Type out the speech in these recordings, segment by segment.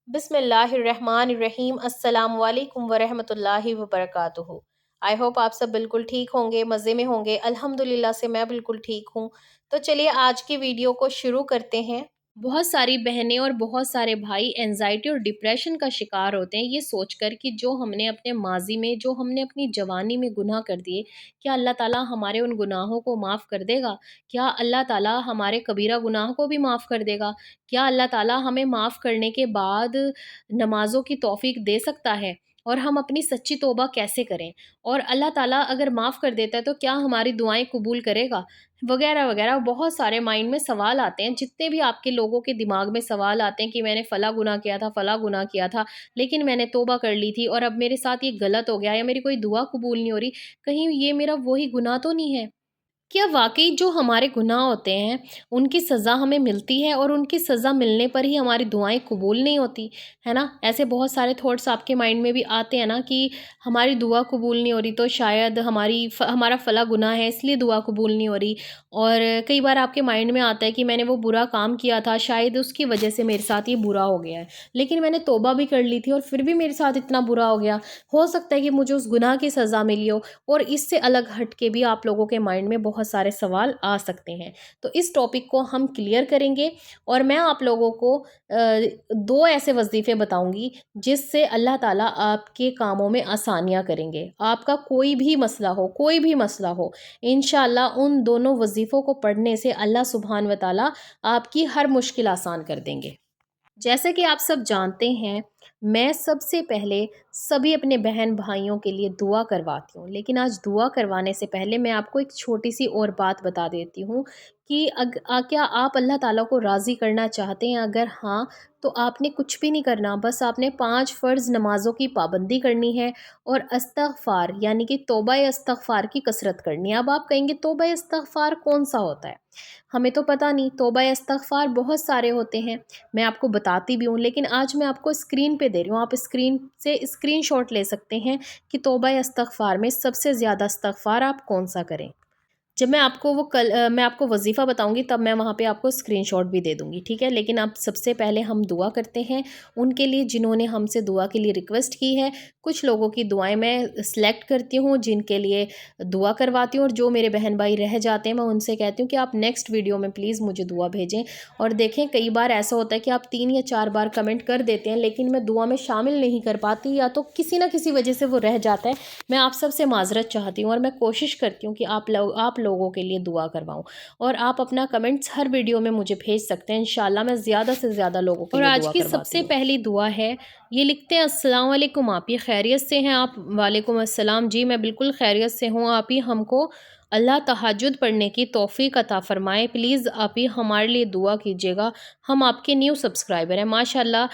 بسم اللہ الرحمن الرحیم۔ السلام علیکم ورحمۃ اللہ وبرکاتہ۔ آئی ہوپ آپ سب بالکل ٹھیک ہوں گے، مزے میں ہوں گے۔ الحمدللہ سے میں بالکل ٹھیک ہوں۔ تو چلیے آج کی ویڈیو کو شروع کرتے ہیں۔ بہت ساری بہنیں اور بہت سارے بھائی اینزائٹی اور ڈپریشن کا شکار ہوتے ہیں یہ سوچ کر کہ جو ہم نے اپنے ماضی میں، جو ہم نے اپنی جوانی میں گناہ کر دیے، کیا اللہ تعالیٰ ہمارے ان گناہوں کو معاف کر دے گا؟ کیا اللہ تعالیٰ ہمارے کبیرہ گناہ کو بھی معاف کر دے گا؟ کیا اللہ تعالیٰ ہمیں معاف کرنے کے بعد نمازوں کی توفیق دے سکتا ہے؟ اور ہم اپنی سچی توبہ کیسے کریں؟ اور اللہ تعالیٰ اگر معاف کر دیتا ہے تو کیا ہماری دعائیں قبول کرے گا؟ وغیرہ وغیرہ بہت سارے مائنڈ میں سوال آتے ہیں، جتنے بھی آپ کے لوگوں کے دماغ میں سوال آتے ہیں کہ میں نے فلاں گناہ کیا تھا، فلاں گناہ کیا تھا، لیکن میں نے توبہ کر لی تھی اور اب میرے ساتھ یہ غلط ہو گیا، یا میری کوئی دعا قبول نہیں ہو رہی، کہیں یہ میرا وہی گناہ تو نہیں ہے؟ کیا واقعی جو ہمارے گناہ ہوتے ہیں ان کی سزا ہمیں ملتی ہے اور ان کی سزا ملنے پر ہی ہماری دعائیں قبول نہیں ہوتی ہے نا؟ ایسے بہت سارے تھاٹس آپ کے مائنڈ میں بھی آتے ہیں نا کہ ہماری دعا قبول نہیں ہو رہی تو شاید ہمارا فلاں گناہ ہے اس لیے دعا قبول نہیں ہو رہی۔ اور کئی بار آپ کے مائنڈ میں آتا ہے کہ میں نے وہ برا کام کیا تھا، شاید اس کی وجہ سے میرے ساتھ یہ برا ہو گیا ہے، لیکن میں نے توبہ بھی کر لی تھی اور پھر بھی میرے ساتھ اتنا برا ہو سکتا ہے کہ مجھے اس گناہ کی سزا ملی ہو۔ اور اس سے الگ ہٹ کے بھی آپ لوگوں کے مائنڈ میں بہت سارے سوال آ سکتے ہیں، تو اس ٹاپک کو ہم کلیئر کریں گے اور میں آپ لوگوں کو دو ایسے وظیفے بتاؤں گی جس سے اللہ تعالیٰ آپ کے کاموں میں آسانیاں کریں گے۔ آپ کا کوئی بھی مسئلہ ہو انشاءاللہ ان دونوں وظیفوں کو پڑھنے سے اللہ سبحانہ و تعالیٰ آپ کی ہر مشکل آسان کر دیں گے۔ جیسے کہ آپ سب جانتے ہیں، میں سب سے پہلے سبھی اپنے بہن بھائیوں کے لیے دعا کرواتی ہوں، لیکن آج دعا کروانے سے پہلے میں آپ کو ایک چھوٹی سی اور بات بتا دیتی ہوں کہ کیا آپ اللہ تعالیٰ کو راضی کرنا چاہتے ہیں؟ اگر ہاں تو آپ نے کچھ بھی نہیں کرنا، بس آپ نے 5 فرض نمازوں کی پابندی کرنی ہے اور استغفار یعنی کہ توبہ استغفار کی کثرت کرنی ہے۔ اب آپ کہیں گے توبہ استغفار کون سا ہوتا ہے؟ ہمیں تو پتہ نہیں، توبہ استغفار بہت سارے ہوتے ہیں، میں آپ کو بتاتی بھی ہوں، لیکن آج میں آپ کو اسکرین پہ دے رہی ہوں، آپ اسکرین سے اسکرین شاٹ لے سکتے ہیں کہ توبہ استغفار میں سب سے زیادہ استغفار آپ کون سا کریں۔ جب میں آپ کو میں آپ کو وظیفہ بتاؤں گی تب میں وہاں پہ آپ کو اسکرین شاٹ بھی دے دوں گی، ٹھیک ہے؟ لیکن اب سب سے پہلے ہم دعا کرتے ہیں ان کے لیے جنہوں نے ہم سے دعا کے لیے ریکویسٹ کی ہے۔ کچھ لوگوں کی دعائیں میں سلیکٹ کرتی ہوں جن کے لیے دعا کرواتی ہوں، اور جو میرے بہن بھائی رہ جاتے ہیں میں ان سے کہتی ہوں کہ آپ نیکسٹ ویڈیو میں پلیز مجھے دعا بھیجیں۔ اور دیکھیں کئی بار ایسا ہوتا ہے کہ آپ 3 یا 4 بار کمنٹ کر دیتے ہیں لیکن میں دعا میں شامل نہیں کر پاتی، یا تو کسی نہ کسی وجہ سے وہ رہ جاتا ہے۔ میں آپ سب سے معذرت چاہتی ہوں اور میں کوشش کرتی ہوں کہ آپ لوگوں کے لیے دعا کرواؤں، اور آپ اپنا کمنٹس ہر ویڈیو میں مجھے بھیج سکتے ہیں، انشاءاللہ میں زیادہ سے زیادہ لوگوں کے لیے دعا کرواتی ہوں۔ اور آج کی سب سے پہلی دعا ہے، یہ لکھتے ہیں السلام علیکم آپ یہ خیریت سے ہیں؟ آپ وعلیکم السلام، جی میں بالکل خیریت سے ہوں۔ آپ ہی ہم کو اللہ تہجد پڑھنے کی توفیق عطا فرمائے، پلیز آپ ہی ہمارے لیے دعا کیجیے گا، ہم آپ کے نیو سبسکرائبر ہیں ماشاءاللہ۔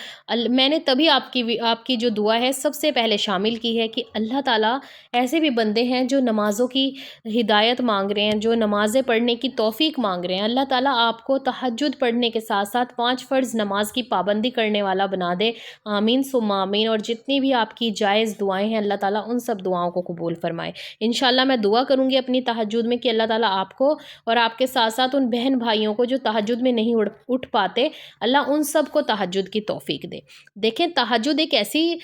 میں نے تبھی آپ کی جو دعا ہے سب سے پہلے شامل کی ہے کہ اللہ تعالیٰ ایسے بھی بندے ہیں جو نمازوں کی ہدایت مانگ رہے ہیں، جو نمازیں پڑھنے کی توفیق مانگ رہے ہیں، اللہ تعالیٰ آپ کو تہجد پڑھنے کے ساتھ ساتھ 5 فرض نماز کی پابندی کرنے والا بنا دے، آمین ثم آمین۔ اور جتنی بھی آپ کی جائز دعائیں ہیں اللہ تعالیٰ ان سب دعاؤں کو قبول فرمائے۔ انشاءاللہ میں دعا کروں گی اپنی تہجد میں کہ اللہ تعالیٰ آپ کو اور آپ کے ساتھ ساتھ ان بہن بھائیوں کو جو تہجد میں نہیں اٹھ پاتے، اللہ ان سب کو تہجد کی توفیق دے۔ دیکھیں تہجد ایک ایسی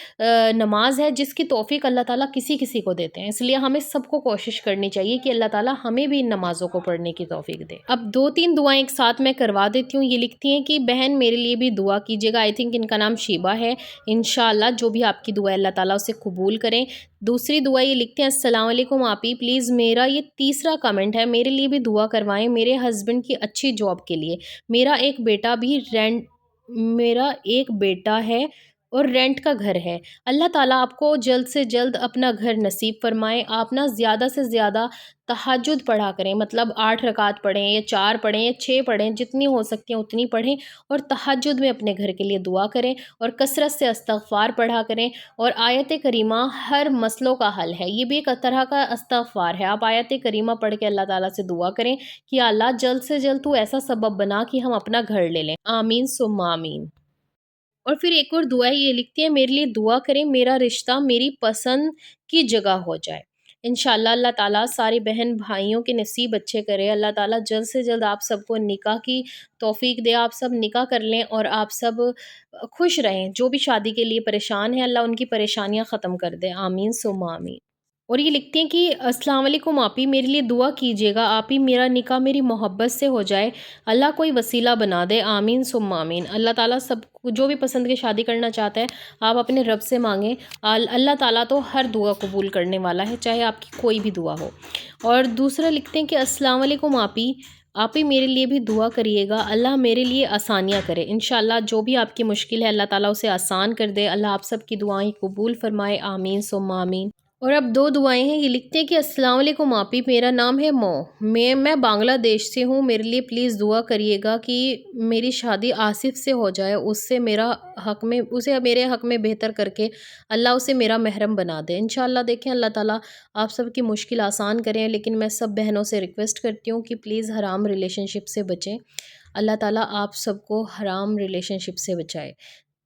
نماز ہے جس کی توفیق اللہ تعالیٰ کسی کو دیتے ہیں، اس لیے ہمیں سب کو کوشش کرنی چاہیے کہ اللہ تعالیٰ ہمیں بھی ان نمازوں کو پڑھنے کی توفیق دے۔ اب 2-3 دعائیں ایک ساتھ میں کروا دیتی ہوں۔ یہ لکھتی ہیں کہ بہن میرے لیے بھی دعا کیجیے گا، آئی تھنک ان کا نام شیبہ ہے، انشاءاللہ جو بھی آپ کی دعا ہے اللہ تعالیٰ اسے قبول کریں۔ دوسری دعا یہ لکھتے ہیں السلام علیکم آپ ہی پلیز میرا یہ تیسرا کمنٹ ہے، میرے لیے بھی دعا کروائیں میرے ہسبینڈ کی اچھی جاب کے لیے، میرا ایک بیٹا ہے اور رینٹ کا گھر ہے، اللہ تعالیٰ آپ کو جلد سے جلد اپنا گھر نصیب فرمائے۔ آپ نا زیادہ سے زیادہ تہجد پڑھا کریں، مطلب 8 رکعت پڑھیں یا 4 پڑھیں یا 6 پڑھیں، جتنی ہو سکتی ہیں اتنی پڑھیں، اور تہجد میں اپنے گھر کے لیے دعا کریں اور کثرت سے استغفار پڑھا کریں۔ اور آیت کریمہ ہر مسئلوں کا حل ہے، یہ بھی ایک طرح کا استغفار ہے۔ آپ آیت کریمہ پڑھ کے اللہ تعالیٰ سے دعا کریں کہ اللہ جلد سے جلد تو ایسا سبب بنا کہ ہم اپنا گھر لے لیں، آمین ثم آمین۔ اور پھر ایک اور دعا یہ لکھتی ہے میرے لیے دعا کریں میرا رشتہ میری پسند کی جگہ ہو جائے، انشاءاللہ اللہ تعالیٰ ساری بہن بھائیوں کے نصیب اچھے کرے، اللہ تعالیٰ جلد سے جلد آپ سب کو نکاح کی توفیق دے، آپ سب نکاح کر لیں اور آپ سب خوش رہیں، جو بھی شادی کے لیے پریشان ہیں اللہ ان کی پریشانیاں ختم کر دے، آمین ثم آمین۔ اور یہ لکھتے ہیں کہ السلام علیکم آپی، میرے لیے دعا کیجیے گا آپی، میرا نکاح میری محبت سے ہو جائے، اللہ کوئی وسیلہ بنا دے، آمین ثم آمین۔ اللہ تعالیٰ سب کو جو بھی پسند کے شادی کرنا چاہتا ہے آپ اپنے رب سے مانگیں، اللہ تعالیٰ تو ہر دعا قبول کرنے والا ہے، چاہے آپ کی کوئی بھی دعا ہو۔ اور دوسرا لکھتے ہیں کہ السلام علیکم آپی، آپی میرے لیے بھی دعا کریے گا، اللہ میرے لیے آسانیاں کرے، انشاءاللہ جو بھی آپ کی مشکل ہے اللہ تعالیٰ اسے آسان کر دے، اللہ آپ سب کی دعائیں قبول فرمائے، آمین ثم آمین۔ اور اب دو دعائیں ہیں، یہ لکھتے ہیں کہ السلام علیکم آپی، میرا نام ہے مو، میں بنگلہ دیش سے ہوں، میرے لیے پلیز دعا کریے گا کہ میری شادی آصف سے ہو جائے، اسے میرے حق میں بہتر کر کے اللہ اسے میرا محرم بنا دے، انشاءاللہ۔ دیکھیں اللہ تعالیٰ آپ سب کی مشکل آسان کریں، لیکن میں سب بہنوں سے ریکویسٹ کرتی ہوں کہ پلیز حرام ریلیشن شپ سے بچیں، اللہ تعالیٰ آپ سب کو حرام ریلیشن شپ سے بچائے۔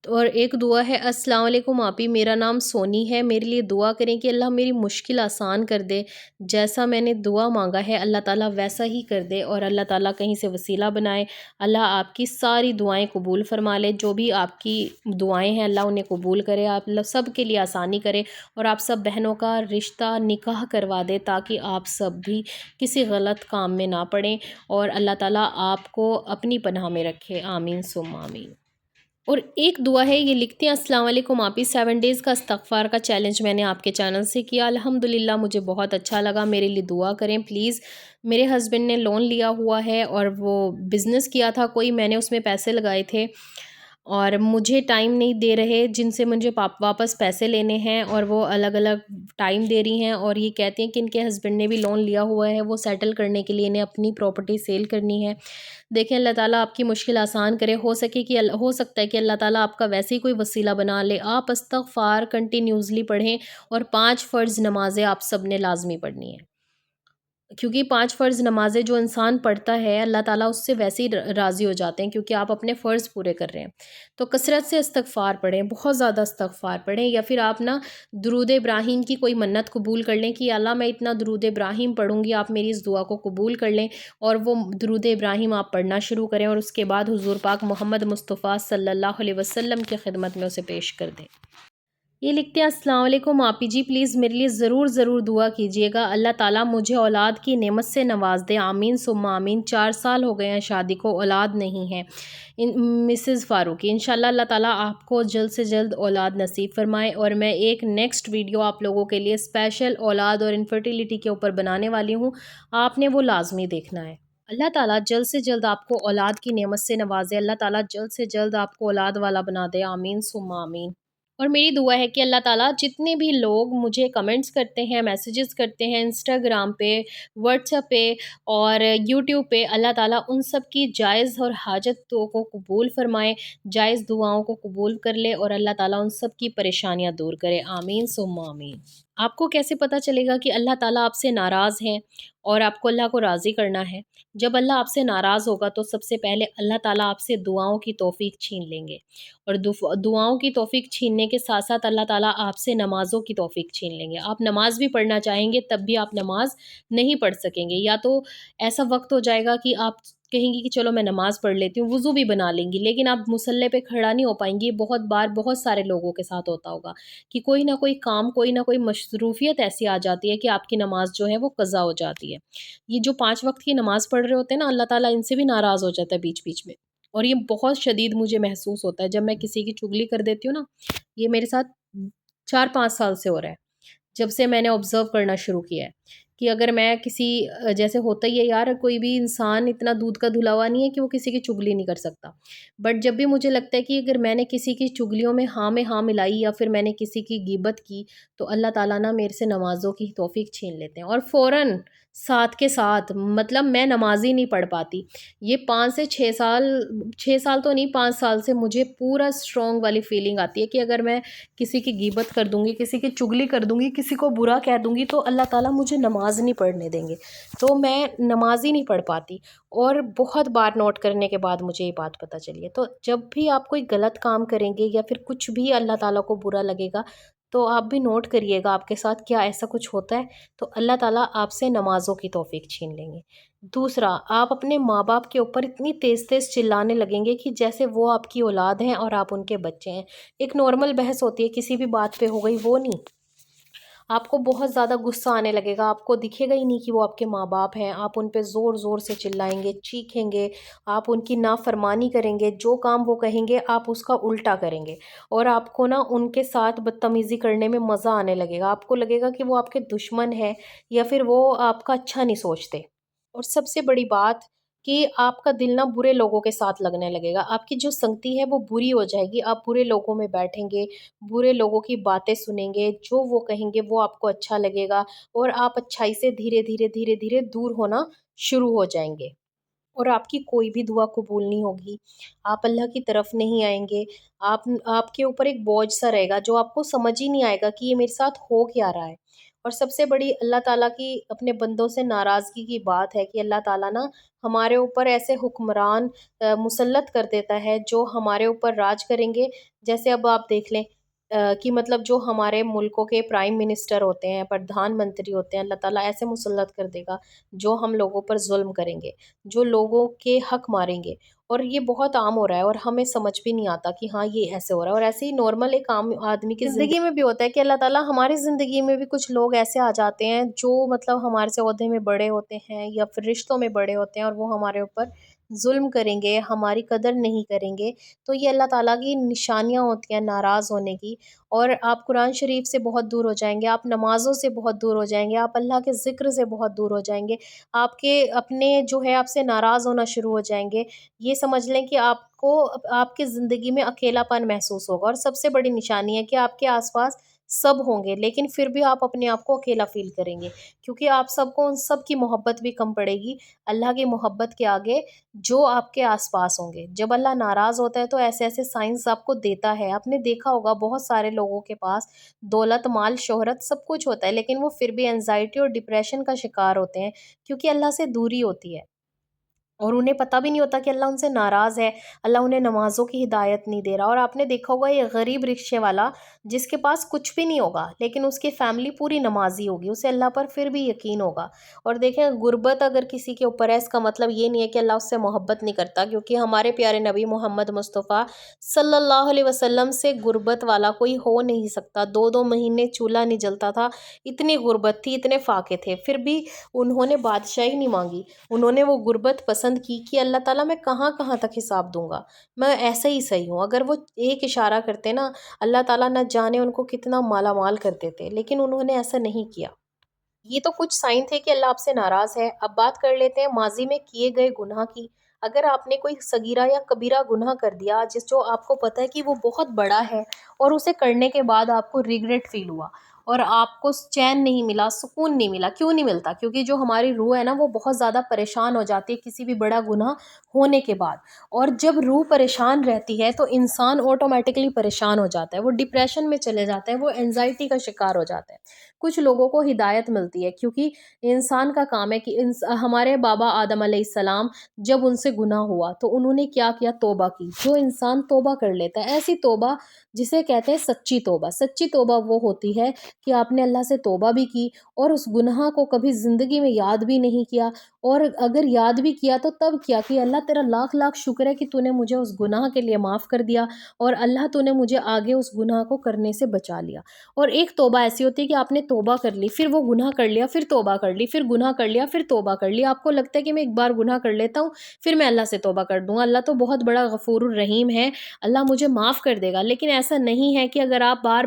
اور ایک دعا ہے، السلام علیکم آپی، میرا نام سونی ہے، میرے لیے دعا کریں کہ اللہ میری مشکل آسان کر دے، جیسا میں نے دعا مانگا ہے اللہ تعالیٰ ویسا ہی کر دے، اور اللہ تعالیٰ کہیں سے وسیلہ بنائے، اللہ آپ کی ساری دعائیں قبول فرما لے، جو بھی آپ کی دعائیں ہیں اللہ انہیں قبول کرے، آپ سب کے لیے آسانی کرے، اور آپ سب بہنوں کا رشتہ نکاح کروا دے تاکہ آپ سب بھی کسی غلط کام میں نہ پڑیں، اور اللہ تعالیٰ آپ کو اپنی پناہ میں رکھے، آمین ثم آمین۔ اور ایک دعا ہے، یہ لکھتے ہیں السلام علیکم آپی، 7 ڈیز کا استغفار کا چیلنج میں نے آپ کے چینل سے کیا، الحمدللہ مجھے بہت اچھا لگا، میرے لیے دعا کریں پلیز، میرے ہسبینڈ نے لون لیا ہوا ہے اور وہ بزنس کیا تھا کوئی، میں نے اس میں پیسے لگائے تھے اور مجھے ٹائم نہیں دے رہے، جن سے مجھے واپس پیسے لینے ہیں، اور وہ الگ الگ ٹائم دے رہی ہیں، اور یہ کہتے ہیں کہ ان کے ہسبینڈ نے بھی لون لیا ہوا ہے، وہ سیٹل کرنے کے لیے انہیں اپنی پراپرٹی سیل کرنی ہے۔ دیکھیں اللہ تعالیٰ آپ کی مشکل آسان کرے، ہو سکتا ہے کہ اللہ تعالیٰ آپ کا ویسے ہی کوئی وسیلہ بنا لے، آپ استغفار کنٹینیوسلی پڑھیں، اور 5 فرض نمازیں آپ سب نے لازمی پڑھنی ہیں، کیونکہ 5 فرض نمازیں جو انسان پڑھتا ہے اللہ تعالیٰ اس سے ویسے ہی راضی ہو جاتے ہیں، کیونکہ آپ اپنے فرض پورے کر رہے ہیں۔ تو کثرت سے استغفار پڑھیں، بہت زیادہ استغفار پڑھیں، یا پھر آپ درود ابراہیم کی کوئی منت قبول کر لیں کہ اللہ میں اتنا درود ابراہیم پڑھوں گی، آپ میری اس دعا کو قبول کر لیں، اور وہ درود ابراہیم آپ پڑھنا شروع کریں، اور اس کے بعد حضور پاک محمد مصطفیٰ صلی اللہ علیہ وسلم کی خدمت میں اسے پیش کر دیں۔ یہ لکھتے ہیں السلام علیکم آپی جی، پلیز میرے لیے ضرور دعا کیجیے گا، اللہ تعالیٰ مجھے اولاد کی نعمت سے نواز دے، آمین ثم آمین۔ 4 سال ہو گئے ہیں شادی کو، اولاد نہیں ہے، مسز فاروقی، انشاءاللہ اللہ تعالیٰ آپ کو جلد سے جلد اولاد نصیب فرمائے، اور میں ایک نیکسٹ ویڈیو آپ لوگوں کے لیے اسپیشل اولاد اور انفرٹیلیٹی کے اوپر بنانے والی ہوں، آپ نے وہ لازمی دیکھنا ہے۔ اللہ تعالیٰ جلد سے جلد آپ کو اولاد کی نعمت سے نوازے، اللہ تعالیٰ جلد سے جلد آپ کو اولاد والا بنا دے، آمین ثم آمین۔ اور میری دعا ہے کہ اللہ تعالیٰ جتنے بھی لوگ مجھے کمنٹس کرتے ہیں، میسیجز کرتے ہیں انسٹاگرام پہ، واٹس ایپ پہ اور یوٹیوب پہ، اللہ تعالیٰ ان سب کی جائز اور حاجتوں کو قبول فرمائے، جائز دعاؤں کو قبول کر لے، اور اللہ تعالیٰ ان سب کی پریشانیاں دور کرے، آمین ثم آمین۔ آپ کو کیسے پتہ چلے گا کہ اللہ تعالیٰ آپ سے ناراض ہیں اور آپ کو اللہ کو راضی کرنا ہے؟ جب اللہ آپ سے ناراض ہوگا تو سب سے پہلے اللہ تعالیٰ آپ سے دعاؤں کی توفیق چھین لیں گے، اور دعاؤں کی توفیق چھیننے کے ساتھ ساتھ اللہ تعالیٰ آپ سے نمازوں کی توفیق چھین لیں گے، آپ نماز بھی پڑھنا چاہیں گے تب بھی آپ نماز نہیں پڑھ سکیں گے، یا تو ایسا وقت ہو جائے گا کہ آپ کہیں گی کہ چلو میں نماز پڑھ لیتی ہوں، وضو بھی بنا لیں گی، لیکن آپ مصلی پہ کھڑا نہیں ہو پائیں گی۔ بہت سارے لوگوں کے ساتھ ہوتا ہوگا کہ کوئی نہ کوئی کام، کوئی نہ کوئی مصروفیت ایسی آ جاتی ہے کہ آپ کی نماز جو ہے وہ قضا ہو جاتی ہے۔ یہ جو 5 وقت کی نماز پڑھ رہے ہوتے ہیں نا، اللہ تعالیٰ ان سے بھی ناراض ہو جاتا ہے بیچ بیچ میں، اور یہ بہت شدید مجھے محسوس ہوتا ہے جب میں کسی کی چغلی کر دیتی ہوں نا، یہ میرے ساتھ 4-5 سال سے ہو رہا ہے، جب سے میں نے آبزرو کرنا شروع کیا ہے کہ اگر میں کسی، جیسے ہوتا ہی ہے یار، کوئی بھی انسان اتنا دودھ کا دھلا ہوا نہیں ہے کہ وہ کسی کی چغلی نہیں کر سکتا، بٹ جب بھی مجھے لگتا ہے کہ اگر میں نے کسی کی چغلیوں میں ہاں ملائی، یا پھر میں نے کسی کی غیبت کی، تو اللہ تعالیٰ میرے سے نمازوں کی توفیق چھین لیتے ہیں، اور فوراً ساتھ کے ساتھ، مطلب میں نماز ہی نہیں پڑھ پاتی، یہ 5 سے 6 سال، 6 سال تو نہیں، 5 سال سے مجھے پورا اسٹرانگ والی فیلنگ آتی ہے کہ اگر میں کسی کی غیبت کر دوں گی، کسی کی چغلی کر دوں گی، کسی کو برا کہہ دوں گی، تو اللہ تعالیٰ مجھے نماز نہیں پڑھنے دیں گے، تو میں نماز ہی نہیں پڑھ پاتی، اور بہت بار نوٹ کرنے کے بعد مجھے یہ بات پتہ چلی ہے۔ تو جب بھی آپ کوئی غلط کام کریں گے یا پھر کچھ بھی اللہ تعالیٰ کو برا لگے گا، تو آپ بھی نوٹ کریے گا آپ کے ساتھ کیا ایسا کچھ ہوتا ہے، تو اللہ تعالیٰ آپ سے نمازوں کی توفیق چھین لیں گے۔ دوسرا، آپ اپنے ماں باپ کے اوپر اتنی تیز تیز چلانے لگیں گے کہ جیسے وہ آپ کی اولاد ہیں اور آپ ان کے بچے ہیں۔ ایک نارمل بحث ہوتی ہے کسی بھی بات پہ ہو گئی، وہ نہیں، آپ کو بہت زیادہ غصہ آنے لگے گا، آپ کو دکھے گا ہی نہیں کہ وہ آپ کے ماں باپ ہیں، آپ ان پہ زور زور سے چلائیں گے، چیخیں گے، آپ ان کی نافرمانی کریں گے، جو کام وہ کہیں گے آپ اس کا الٹا کریں گے، اور آپ کو نا ان کے ساتھ بدتمیزی کرنے میں مزہ آنے لگے گا، آپ کو لگے گا کہ وہ آپ کے دشمن ہیں یا پھر وہ آپ کا اچھا نہیں سوچتے۔ اور سب سے بڑی بات کہ آپ کا دل نا برے لوگوں کے ساتھ لگنے لگے گا، آپ کی جو سنگتی ہے وہ بری ہو جائے گی، آپ برے لوگوں میں بیٹھیں گے، برے لوگوں کی باتیں سنیں گے، جو وہ کہیں گے وہ آپ کو اچھا لگے گا، اور آپ اچھائی سے دھیرے دھیرے دھیرے دھیرے دور ہونا شروع ہو جائیں گے، اور آپ کی کوئی بھی دعا قبول نہیں ہوگی، آپ اللہ کی طرف نہیں آئیں گے، آپ کے اوپر ایک بوجھ سا رہے گا جو آپ کو سمجھ ہی نہیں آئے گا کہ یہ میرے ساتھ ہو کیا رہا ہے۔ اور سب سے بڑی اللہ تعالیٰ کی اپنے بندوں سے ناراضگی کی بات ہے کہ اللہ تعالیٰ نا ہمارے اوپر ایسے حکمران مسلط کر دیتا ہے جو ہمارے اوپر راج کریں گے، جیسے اب آپ دیکھ لیں کہ مطلب جو ہمارے ملکوں کے پرائم منسٹر ہوتے ہیں، پردھان منتری ہوتے ہیں، اللہ تعالیٰ ایسے مسلط کر دے گا جو ہم لوگوں پر ظلم کریں گے، جو لوگوں کے حق ماریں گے، اور یہ بہت عام ہو رہا ہے اور ہمیں سمجھ بھی نہیں آتا کہ ہاں یہ ایسے ہو رہا ہے، اور ایسے ہی نارمل ایک عام آدمی کی زندگی میں بھی ہوتا ہے کہ اللہ تعالیٰ ہماری زندگی میں بھی کچھ لوگ ایسے آ جاتے ہیں جو مطلب ہمارے سے عہدے میں بڑے ہوتے ہیں یا پھر رشتوں میں بڑے ہوتے ہیں، اور وہ ہمارے اوپر ظلم کریں گے، ہماری قدر نہیں کریں گے، تو یہ اللہ تعالیٰ کی نشانیاں ہوتی ہیں ناراض ہونے کی، اور آپ قرآن شریف سے بہت دور ہو جائیں گے، آپ نمازوں سے بہت دور ہو جائیں گے، آپ اللہ کے ذکر سے بہت دور ہو جائیں گے، آپ کے اپنے جو ہے آپ سے ناراض ہونا شروع ہو جائیں گے، یہ سمجھ لیں کہ آپ کو آپ کی زندگی میں اکیلا پن محسوس ہوگا، اور سب سے بڑی نشانی ہے کہ آپ کے آس پاس سب ہوں گے لیکن پھر بھی آپ اپنے آپ کو اکیلا فیل کریں گے، کیونکہ آپ سب کو ان سب کی محبت بھی کم پڑے گی اللہ کی محبت کے آگے جو آپ کے آس پاس ہوں گے۔ جب اللہ ناراض ہوتا ہے تو ایسے ایسے سائنس آپ کو دیتا ہے، آپ نے دیکھا ہوگا بہت سارے لوگوں کے پاس دولت، مال، شہرت سب کچھ ہوتا ہے لیکن وہ پھر بھی انزائٹی اور ڈپریشن کا شکار ہوتے ہیں، کیونکہ اللہ سے دوری ہوتی ہے، اور انہیں پتہ بھی نہیں ہوتا کہ اللہ ان سے ناراض ہے، اللہ انہیں نمازوں کی ہدایت نہیں دے رہا۔ اور آپ نے دیکھا ہوگا یہ غریب رکشے والا جس کے پاس کچھ بھی نہیں ہوگا لیکن اس کی فیملی پوری نمازی ہوگی، اسے اللہ پر پھر بھی یقین ہوگا۔ اور دیکھیں غربت اگر کسی کے اوپر ہے اس کا مطلب یہ نہیں ہے کہ اللہ اس سے محبت نہیں کرتا، کیونکہ ہمارے پیارے نبی محمد مصطفیٰ صلی اللہ علیہ وسلم سے غربت والا کوئی ہو نہیں سکتا، 2 مہینے چولہا نہیں جلتا تھا، اتنی غربت تھی، اتنے فاقے تھے، پھر بھی انہوں نے بادشاہی نہیں مانگی، انہوں نے وہ غربت پسند کی کہ اللہ تعالیٰ میں کہاں کہاں تک حساب دوں گا، میں ایسے ہی صحیح ہوں۔ اگر وہ ایک اشارہ کرتے نا اللہ تعالیٰ نہ جانے ان کو کتنا مالا مال کر دیتے، لیکن انہوں نے ایسا نہیں کیا۔ یہ تو کچھ سائن تھے کہ اللہ آپ سے ناراض ہے۔ اب بات کر لیتے ہیں ماضی میں کیے گئے گناہ کی۔ اگر آپ نے کوئی صغیرہ یا کبیرہ گناہ کر دیا جو آپ کو پتہ ہے کہ وہ بہت بڑا ہے، اور اسے کرنے کے بعد آپ کو ریگریٹ فیل ہوا اور آپ کو چین نہیں ملا، سکون نہیں ملا، کیوں نہیں ملتا؟ کیونکہ جو ہماری روح ہے نا وہ بہت زیادہ پریشان ہو جاتی ہے کسی بھی بڑا گناہ ہونے کے بعد، اور جب روح پریشان رہتی ہے تو انسان آٹومیٹکلی پریشان ہو جاتا ہے، وہ ڈپریشن میں چلے جاتا ہے، وہ انزائٹی کا شکار ہو جاتا ہے۔ کچھ لوگوں کو ہدایت ملتی ہے کیونکہ انسان کا کام ہے کہ ہمارے بابا آدم علیہ السلام جب ان سے گناہ ہوا تو انہوں نے کیا کیا؟ توبہ کی۔ جو انسان توبہ کر لیتا ہے، ایسی توبہ جسے کہتے ہیں سچی توبہ، سچی توبہ وہ ہوتی ہے کہ آپ نے اللہ سے توبہ بھی کی اور اس گناہ کو کبھی زندگی میں یاد بھی نہیں کیا، اور اگر یاد بھی کیا تو تب کیا کہ اللہ تیرا لاکھ لاکھ شکر ہے کہ تو نے مجھے اس گناہ کے لیے معاف کر دیا، اور اللہ تو نے مجھے آگے اس گناہ کو کرنے سے بچا لیا۔ اور ایک توبہ ایسی ہوتی ہے کہ آپ نے توبہ کر لی، پھر وہ گناہ کر لیا، پھر توبہ کر لی، پھر گناہ کر لیا، پھر توبہ کر لی، آپ کو لگتا ہے کہ میں ایک بار گناہ کر لیتا ہوں پھر میں اللہ سے توبہ کر دوں گا، اللہ تو بہت بڑا غفور الرحیم ہے، اللہ مجھے معاف کر دے گا۔ لیکن ایسا نہیں ہے کہ اگر آپ بار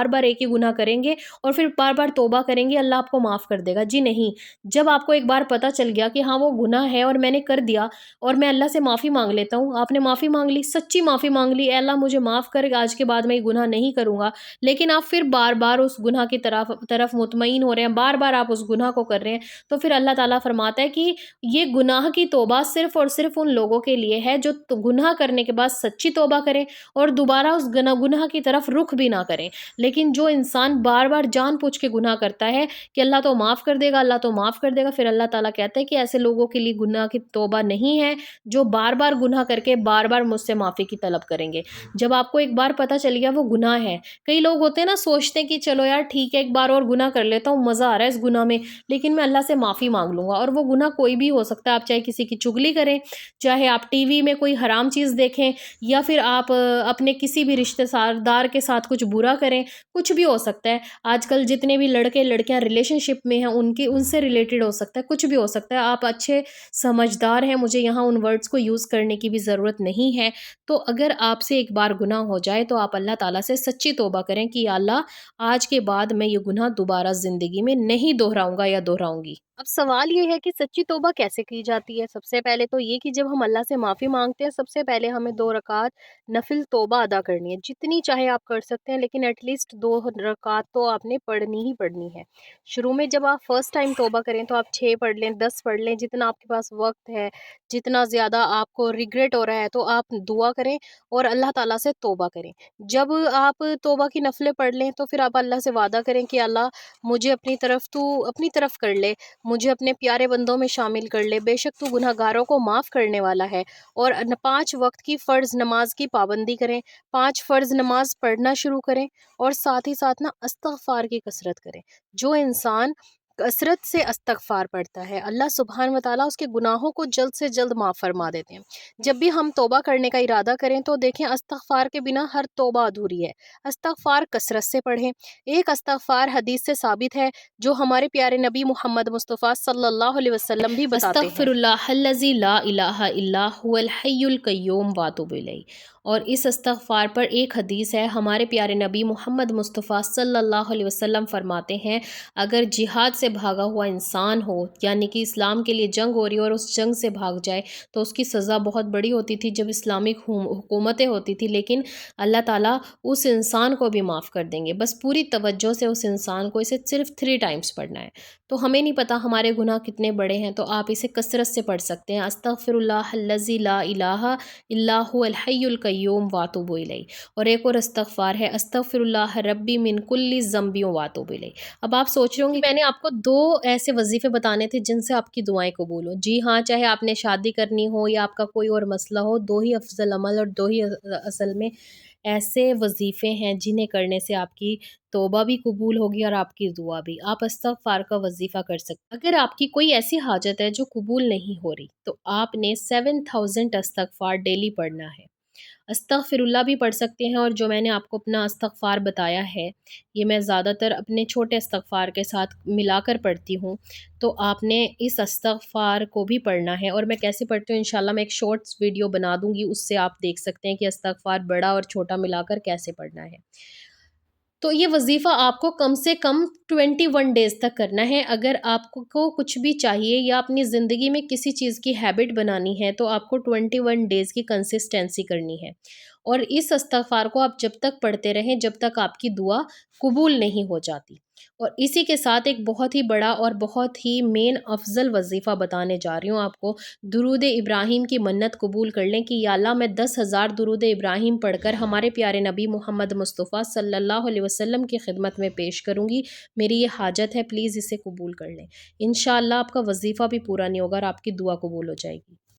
بار ایک ہی گناہ کریں گے اور پھر بار بار توبہ کریں گے اللہ آپ کو معاف کر دے گا، جی نہیں۔ جب آپ کو ایک بار پتہ چل گیا کہ ہاں وہ گناہ ہے اور میں نے کر دیا اور میں اللہ سے معافی مانگ لیتا ہوں، آپ نے معافی مانگ لی، سچی معافی مانگ لی، اے اللہ مجھے معاف کر، آج کے بعد میں یہ گناہ نہیں کروں گا، لیکن آپ پھر بار بار اس گناہ کی طرف مطمئن ہو رہے ہیں، بار بار آپ اس گناہ کو کر رہے ہیں، تو پھر اللہ تعالیٰ فرماتا ہے کہ یہ گناہ کی توبہ صرف اور صرف ان لوگوں کے لیے ہے جو گناہ کرنے کے بعد سچی توبہ کریں اور دوبارہ اس گناہ کی طرف رخ بھی نہ کریں۔ لیکن جو انسان بار بار بار جان پوچھ کے گناہ کرتا ہے کہ اللہ تو معاف کر دے گا، اللہ تو معاف کر دے گا، پھر اللہ تعالیٰ کہتا ہے کہ ایسے لوگوں کے لیے گناہ کی توبہ نہیں ہے جو بار بار گناہ کر کے بار بار مجھ سے معافی کی طلب کریں گے۔ جب آپ کو ایک بار پتہ چل گیا وہ گناہ ہے، کئی لوگ ہوتے ہیں نا سوچتے ہیں کہ چلو یار ٹھیک ہے ایک بار اور گناہ کر لیتا ہوں، مزہ آ رہا ہے اس گناہ میں، لیکن میں اللہ سے معافی مانگ لوں گا، اور وہ گناہ کوئی بھی ہو سکتا ہے۔ آپ چاہے کسی کی چگلی کریں، چاہے آپ ٹی وی میں کوئی حرام چیز دیکھیں، یا پھر آپ اپنے کسی بھی رشتہ دار کے ساتھ کچھ برا کریں، کچھ بھی ہو سکتا ہے۔ آج کل جتنے بھی لڑکے لڑکیاں ریلیشن شپ میں ہیں ان سے ریلیٹڈ ہو سکتا ہے، کچھ بھی ہو سکتا ہے۔ آپ اچھے سمجھدار ہیں، مجھے یہاں ان ورڈز کو یوز کرنے کی بھی ضرورت نہیں ہے۔ تو اگر آپ سے ایک بار گناہ ہو جائے تو آپ اللہ تعالیٰ سے سچی توبہ کریں کہ یا اللہ آج کے بعد میں یہ گناہ دوبارہ زندگی میں نہیں دہراؤں گا یا دہراؤں گی۔ اب سوال یہ ہے کہ سچی توبہ کیسے کی جاتی ہے؟ سب سے پہلے تو یہ کہ جب ہم اللہ سے معافی مانگتے ہیں، سب سے پہلے ہمیں 2 رکعت نفل توبہ ادا کرنی ہے، جتنی چاہے آپ کر سکتے ہیں، لیکن ایٹ لیسٹ 2 رکعت تو آپ نے پڑھنی ہی پڑھنی ہے۔ شروع میں جب آپ فرسٹ ٹائم توبہ کریں تو آپ 6 پڑھ لیں، 10 پڑھ لیں، جتنا آپ کے پاس وقت ہے، جتنا زیادہ آپ کو ریگریٹ ہو رہا ہے تو آپ دعا کریں اور اللہ تعالیٰ سے توبہ کریں۔ جب آپ توبہ کی نفلیں پڑھ لیں تو پھر آپ اللہ سے وعدہ کریں کہ اللہ مجھے اپنی طرف کر لے، مجھے اپنے پیارے بندوں میں شامل کر لے، بے شک تو گناہ گاروں کو معاف کرنے والا ہے۔ اور 5 وقت کی فرض نماز کی پابندی کریں، 5 فرض نماز پڑھنا شروع کریں، اور ساتھ ہی ساتھ نا استغفار کی کثرت کریں۔ جو انسان کثرت سے استغفار پڑھتا ہے، اللہ سبحانہ و تعالیٰ اس کے گناہوں کو جلد سے جلد معاف فرما دیتے ہیں۔ جب بھی ہم توبہ کرنے کا ارادہ کریں تو دیکھیں استغفار کے بنا ہر توبہ ادھوری ہے۔ استغفار کثرت سے پڑھیں۔ ایک استغفار حدیث سے ثابت ہے جو ہمارے پیارے نبی محمد مصطفیٰ صلی اللہ علیہ وسلم بھی بتاتے ہیں۔ استغفر اللہ الذی لا الہ الا هو الحی القیوم واتوب الیہ۔ اور اس استغفار پر ایک حدیث ہے، ہمارے پیارے نبی محمد مصطفیٰ صلی اللہ علیہ وسلم فرماتے ہیں اگر جہاد سے بھاگا ہوا انسان ہو، یعنی کہ اسلام کے لیے جنگ ہو رہی ہے اور اس جنگ سے بھاگ جائے تو اس کی سزا بہت بڑی ہوتی تھی جب اسلامک حکومتیں ہوتی تھی، لیکن اللہ تعالیٰ اس انسان کو بھی معاف کر دیں گے۔ بس پوری توجہ سے اس انسان کو اسے صرف 3 ٹائمز پڑھنا ہے۔ تو ہمیں نہیں پتہ ہمارے گناہ کتنے بڑے ہیں، تو آپ اسے کثرت سے پڑھ سکتے ہیں، استغفر اللہ الذی لا الہ الا هو الحی القیوم واتوب الیہ۔ اور ایک اور استغفار ہے، استغفر اللہ ربی من کل ذنب واتوب الیہ۔ اب آپ سوچ رہے ہوں گے میں نے آپ کو 2 ایسے وظیفے بتانے تھے جن سے آپ کی دعائیں قبول ہوں۔ جی ہاں، چاہے آپ نے شادی کرنی ہو یا آپ کا کوئی اور مسئلہ ہو، 2 ہی افضل عمل اور 2 ہی اصل میں ایسے وظیفے ہیں جنہیں کرنے سے آپ کی توبہ بھی قبول ہوگی اور آپ کی دعا بھی۔ آپ استغفار کا وظیفہ کر سکتے۔ اگر آپ کی کوئی ایسی حاجت ہے جو قبول نہیں ہو رہی تو آپ نے 7000 استغفار ڈیلی پڑھنا ہے۔ استغفر اللہ بھی پڑھ سکتے ہیں، اور جو میں نے آپ کو اپنا استغفار بتایا ہے یہ میں زیادہ تر اپنے چھوٹے استغفار کے ساتھ ملا کر پڑھتی ہوں، تو آپ نے اس استغفار کو بھی پڑھنا ہے۔ اور میں کیسے پڑھتی ہوں انشاءاللہ میں ایک شارٹس ویڈیو بنا دوں گی، اس سے آپ دیکھ سکتے ہیں کہ استغفار بڑا اور چھوٹا ملا کر کیسے پڑھنا ہے۔ تو یہ وظیفہ آپ کو کم سے کم 21 ڈیز تک کرنا ہے۔ اگر آپ کو کچھ بھی چاہیے یا اپنی زندگی میں کسی چیز کی ہیبٹ بنانی ہے تو آپ کو 21 ڈیز کی کنسسٹنسی کرنی ہے، اور اس استغفار کو آپ جب تک پڑھتے رہیں جب تک آپ کی دعا قبول نہیں ہو جاتی۔ اور اسی کے ساتھ ایک بہت ہی بڑا اور بہت ہی مین افضل وظیفہ بتانے جا رہی ہوں آپ کو، درود ابراہیم کی منت قبول کر لیں کہ یا اللہ میں 10,000 درود ابراہیم پڑھ کر ہمارے پیارے نبی محمد مصطفیٰ صلی اللہ علیہ وسلم کی خدمت میں پیش کروں گی، میری یہ حاجت ہے، پلیز اسے قبول کر لیں۔ انشاءاللہ آپ کا وظیفہ بھی پورا نہیں ہوگا اور آپ کی دعا قبول ہو جائے گی۔